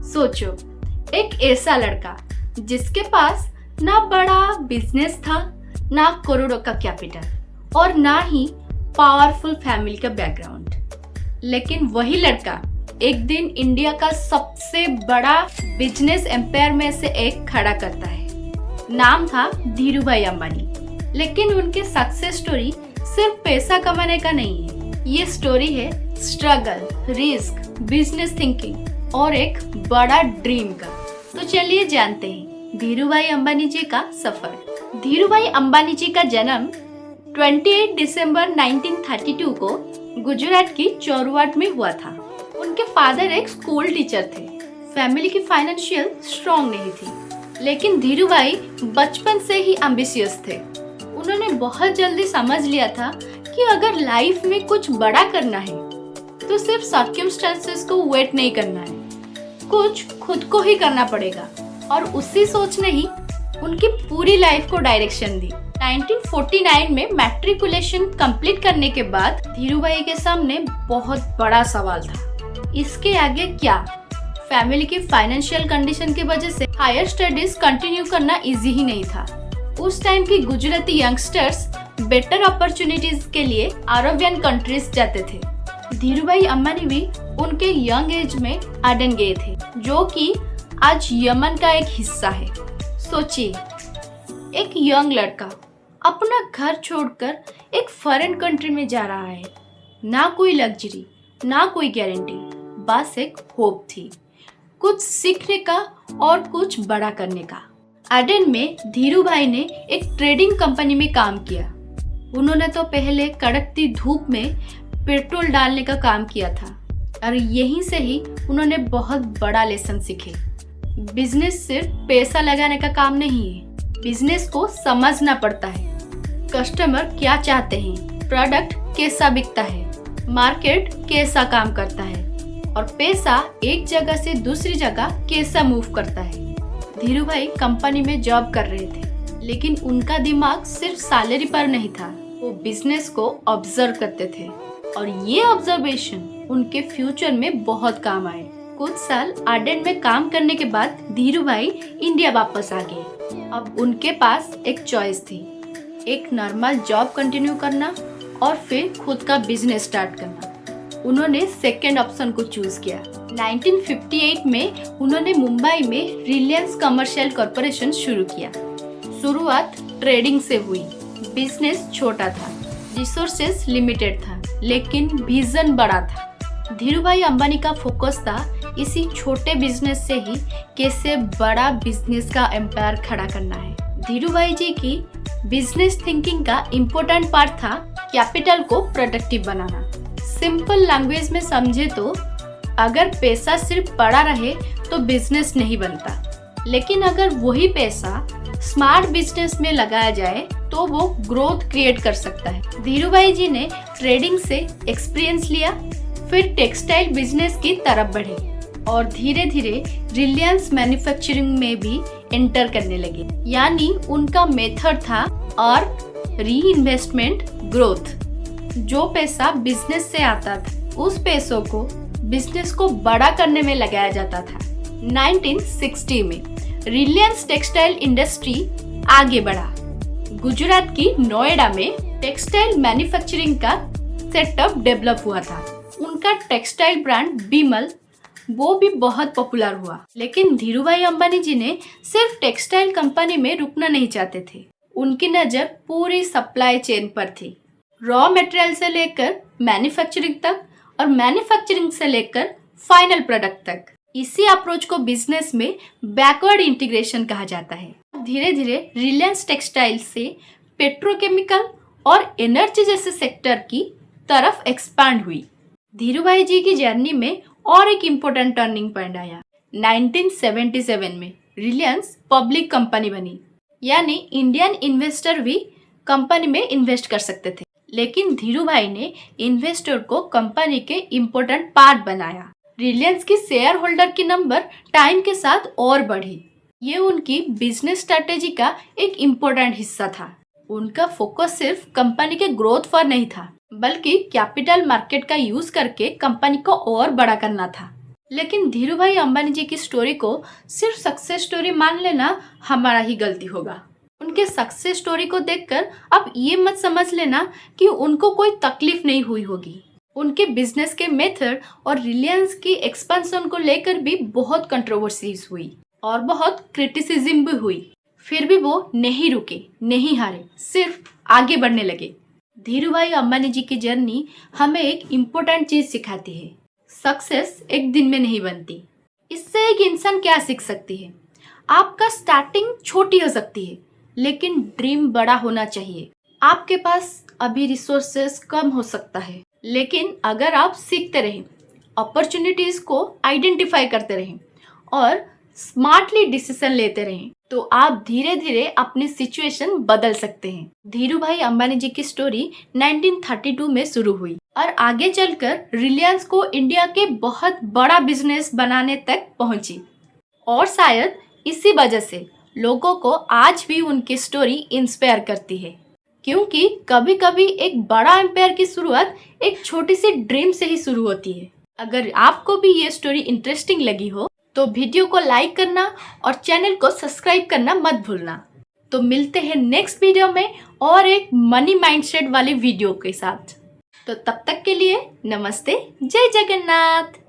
सोचो, एक ऐसा लड़का जिसके पास ना बड़ा बिजनेस था, ना करोड़ों का कैपिटल और ना ही पावरफुल फैमिली का बैकग्राउंड, लेकिन वही लड़का एक दिन इंडिया का सबसे बड़ा बिजनेस एम्पायर में से एक खड़ा करता है। नाम था धीरूभाई अंबानी। लेकिन उनके सक्सेस स्टोरी सिर्फ पैसा कमाने का नहीं है, ये स्टोरी है स्ट्रगल, रिस्क, बिजनेस थिंकिंग और एक बड़ा ड्रीम का। तो चलिए जानते हैं धीरूभाई अंबानी जी का सफर। धीरूभाई अंबानी जी का जन्म 28 दिसंबर 1932 को गुजरात की चोरवाड में हुआ था। उनके फादर एक स्कूल टीचर थे। फैमिली की फाइनेंशियल स्ट्रॉन्ग नहीं थी, लेकिन धीरूभाई बचपन से ही एम्बिशियस थे। उन्होंने बहुत जल्दी समझ लिया था कि अगर लाइफ में कुछ बड़ा करना है तो सिर्फ सर्कमस्टेंसेस को वेट नहीं करना है, कुछ खुद को ही करना पड़ेगा। और उसी सोच ने ही उनकी पूरी लाइफ को डायरेक्शन दी। 1949 में मैट्रिकुलेशन कंप्लीट करने के बाद धीरूभाई के सामने बहुत बड़ा सवाल था, इसके आगे क्या। फैमिली की फाइनेंशियल कंडीशन की वजह से हायर स्टडीज कंटिन्यू करना इजी ही नहीं था। उस टाइम की गुजराती यंगस्टर्स बेटर अपॉर्चुनिटीज के लिए अरबियन कंट्रीज जाते थे। धीरूभाई अंबानी भी उनके यंग एज में एडन गए थे, जो कि आज यमन का एक हिस्सा है। सोचिए, एक यंग लड़का अपना घर छोड़कर एक फॉरेन कंट्री में जा रहा है। ना कोई लग्जरी, ना कोई गारंटी, बस एक होप थी, कुछ सीखने का और कुछ बड़ा करने का। एडन में धीरूभाई ने एक ट्रेडिंग कंपनी में काम किया। उन्होंने तो पहले कड़कती धूप में पेट्रोल डालने का काम किया था और यहीं से ही उन्होंने बहुत बड़ा लेसन सीखे। बिजनेस सिर्फ पैसा लगाने का काम नहीं है, बिजनेस को समझना पड़ता है। कस्टमर क्या चाहते हैं, प्रोडक्ट कैसा बिकता है, मार्केट कैसा काम करता है और पैसा एक जगह से दूसरी जगह कैसा मूव करता है। धीरूभाई कंपनी में जॉब कर रहे थे, लेकिन उनका दिमाग सिर्फ सैलरी पर नहीं था। वो बिजनेस को ऑब्जर्व करते थे और ये ऑब्जर्वेशन उनके फ्यूचर में बहुत काम आए। कुछ साल एडन में काम करने के बाद धीरूभाई इंडिया वापस आ गए। अब उनके पास एक चॉइस थी, एक नॉर्मल जॉब कंटिन्यू करना और फिर खुद का बिजनेस स्टार्ट करना। उन्होंने सेकेंड ऑप्शन को चूज किया। 1958 में उन्होंने मुंबई में रिलायंस कमर्शियल कॉर्पोरेशन शुरू किया। शुरुआत ट्रेडिंग से हुई। बिजनेस छोटा था, रिसोर्सेज लिमिटेड था, लेकिन विजन बड़ा था। धीरूभाई अंबानी का फोकस था इसी छोटे बिजनेस से ही कैसे बड़ा बिजनेस का एम्पायर खड़ा करना है। धीरूभाई जी की बिजनेस थिंकिंग का इम्पोर्टेंट पार्ट था कैपिटल को प्रोडक्टिव बनाना। सिंपल लैंग्वेज में समझे तो अगर पैसा सिर्फ पड़ा रहे तो बिजनेस नहीं बनता, लेकिन अगर वही पैसा स्मार्ट बिजनेस में लगाया जाए तो वो ग्रोथ क्रिएट कर सकता है। धीरूभाई जी ने ट्रेडिंग से एक्सपीरियंस लिया, फिर टेक्सटाइल बिजनेस की तरफ बढ़े और धीरे धीरे रिलायंस मैन्युफैक्चरिंग में भी एंटर करने लगे। यानी उनका मेथड था और री इन्वेस्टमेंट ग्रोथ। जो पैसा बिजनेस से आता था, उस पैसों को बिजनेस को बड़ा करने में लगाया जाता था। 1960 में रिलायंस टेक्सटाइल इंडस्ट्री आगे बढ़ा। गुजरात की नोएडा में टेक्सटाइल मैन्युफैक्चरिंग का सेटअप डेवलप हुआ था। उनका टेक्सटाइल ब्रांड बिमल वो भी बहुत पॉपुलर हुआ। लेकिन धीरूभाई अंबानी जी ने सिर्फ टेक्सटाइल कंपनी में रुकना नहीं चाहते थे। उनकी नजर पूरी सप्लाई चेन पर थी, रॉ मटेरियल से लेकर मैन्युफैक्चरिंग तक और मैन्युफैक्चरिंग से लेकर फाइनल प्रोडक्ट तक। इसी अप्रोच को बिजनेस में बैकवर्ड इंटीग्रेशन कहा जाता है। धीरे धीरे रिलायंस टेक्सटाइल से पेट्रोकेमिकल और एनर्जी जैसे सेक्टर की तरफ एक्सपांड हुई। धीरूभाई जी की जर्नी में और एक इम्पोर्टेंट टर्निंग पॉइंट आया। 1977 में रिलायंस पब्लिक कंपनी बनी, यानी इंडियन इन्वेस्टर भी कंपनी में इन्वेस्ट कर सकते थे। लेकिन धीरूभाई ने इन्वेस्टर को कंपनी के इम्पोर्टेंट पार्ट बनाया। रिलायंस की शेयर होल्डर की नंबर टाइम के साथ और बढ़ी। ये उनकी बिजनेस स्ट्रेटेजी का एक इम्पोर्टेंट हिस्सा था। उनका फोकस सिर्फ कंपनी के ग्रोथ पर नहीं था, बल्कि कैपिटल मार्केट का यूज करके कंपनी को और बड़ा करना था। लेकिन धीरू भाई अंबानी जी की स्टोरी को सिर्फ सक्सेस स्टोरी मान लेना हमारा ही गलती होगा। उनके सक्सेस स्टोरी को देखकर आप ये मत समझ लेना कि उनको कोई तकलीफ नहीं हुई होगी। उनके बिजनेस के मेथड और रिलायंस की एक्सपेंशन को लेकर भी बहुत कंट्रोवर्सीज हुई और बहुत क्रिटिसिज्म भी हुई। फिर भी वो नहीं रुके, नहीं हारे, सिर्फ आगे बढ़ने लगे। धीरू भाई अंबानी जी की जर्नी हमें एक इम्पोर्टेंट चीज सिखाती है, सक्सेस एक दिन में नहीं बनती। इससे एक इंसान क्या सीख सकती है? आपका स्टार्टिंग छोटी हो सकती है, लेकिन ड्रीम बड़ा होना चाहिए। आपके पास अभी रिसोर्सेस कम हो सकता है, लेकिन अगर आप सीखते रहें, अपॉर्चुनिटीज को आइडेंटिफाई करते रहें और स्मार्टली डिसीजन लेते रहें, तो आप धीरे धीरे अपनी सिचुएशन बदल सकते हैं। धीरू भाई अंबानी जी की स्टोरी 1932 में शुरू हुई और आगे चलकर रिलायंस को इंडिया के बहुत बड़ा बिजनेस बनाने तक पहुंची। और शायद इसी वजह से लोगों को आज भी उनकी स्टोरी इंस्पायर करती है, क्योंकि कभी कभी एक बड़ा एम्पायर की शुरुआत एक छोटी सी ड्रीम से ही शुरू होती है। अगर आपको भी ये स्टोरी इंटरेस्टिंग लगी हो तो वीडियो को लाइक करना और चैनल को सब्सक्राइब करना मत भूलना। तो मिलते हैं नेक्स्ट वीडियो में और एक मनी माइंडसेट वाली वीडियो के साथ। तो तब तक के लिए नमस्ते, जय जगन्नाथ।